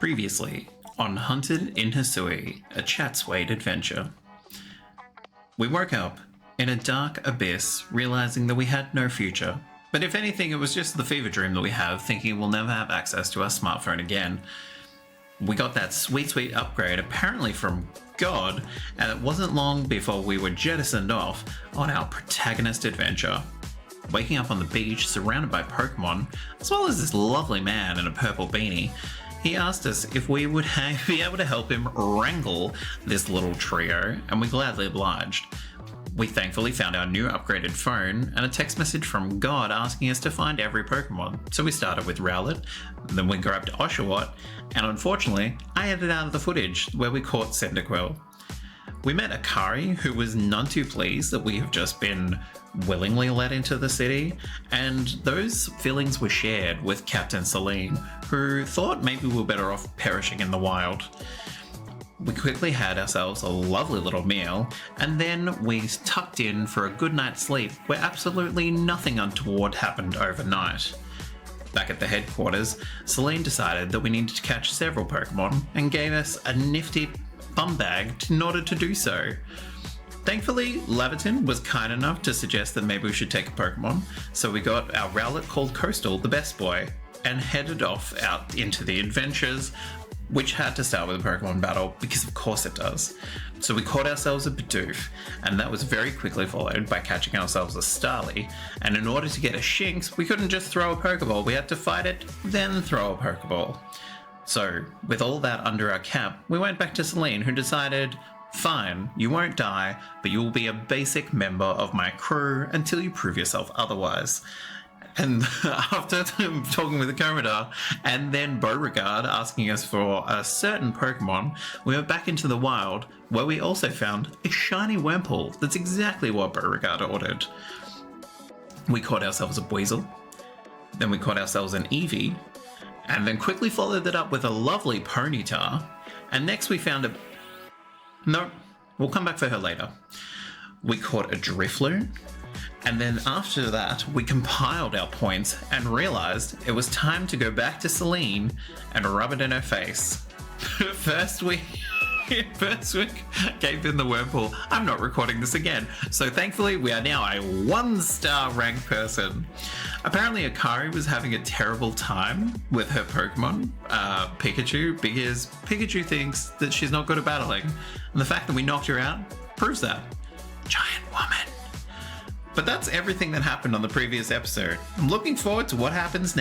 Previously on Hunted in Hisui, a chat-swayed adventure. We woke up in a dark abyss, realizing that we had no future. But if anything, it was just the fever dream that we have, thinking we'll never have access to our smartphone again. We got that sweet upgrade, apparently from God, and it wasn't long before we were jettisoned off on our protagonist adventure. Waking up on the beach, surrounded by Pokemon, as well as this lovely man in a purple beanie, he asked us if we would be able to help him wrangle this little trio, and we gladly obliged. We thankfully found our new upgraded phone and a text message from God asking us to find every Pokemon. So we started with Rowlet, then we grabbed Oshawott, and unfortunately, I edited out of the footage where we caught Cyndaquil. We met Akari, who was none too pleased that we have just been willingly let into the city, and those feelings were shared with Captain Celine, who thought maybe we were better off perishing in the wild. We quickly had ourselves a lovely little meal, and then we tucked in for a good night's sleep where absolutely nothing untoward happened overnight. Back at the headquarters, Celine decided that we needed to catch several Pokemon and gave us a nifty bum bag in order to do so. Thankfully, Laverton was kind enough to suggest that maybe we should take a Pokemon, so we got our Rowlet called Coastal, the best boy, and headed off out into the adventures, which had to start with a Pokemon battle, because of course it does. So we caught ourselves a Bidoof, and that was very quickly followed by catching ourselves a Starly, and in order to get a Shinx, we couldn't just throw a Pokeball, we had to fight it, then throw a Pokeball. So, with all that under our cap, we went back to Celine, who decided, fine, you won't die, but you will be a basic member of my crew until you prove yourself otherwise. And after talking with the Commodore and then Beauregard asking us for a certain Pokemon, we went back into the wild, where we also found a shiny Wurmple. That's exactly what Beauregard ordered. We caught ourselves a Weasel, then we caught ourselves an Eevee, and then quickly followed it up with a lovely Ponyta, and next we found a... No, we'll come back for her later. We caught a Drifloon, and then after that we compiled our points and realized it was time to go back to Celine and rub it in her face. First we gave in the Wurmple. I'm not recording this again. So thankfully we are now a 1-star ranked person. Apparently Akari was having a terrible time with her Pokemon, Pikachu, because Pikachu thinks that she's not good at battling. And the fact that we knocked her out proves that. Giant woman. But that's everything that happened on the previous episode. I'm looking forward to what happens next.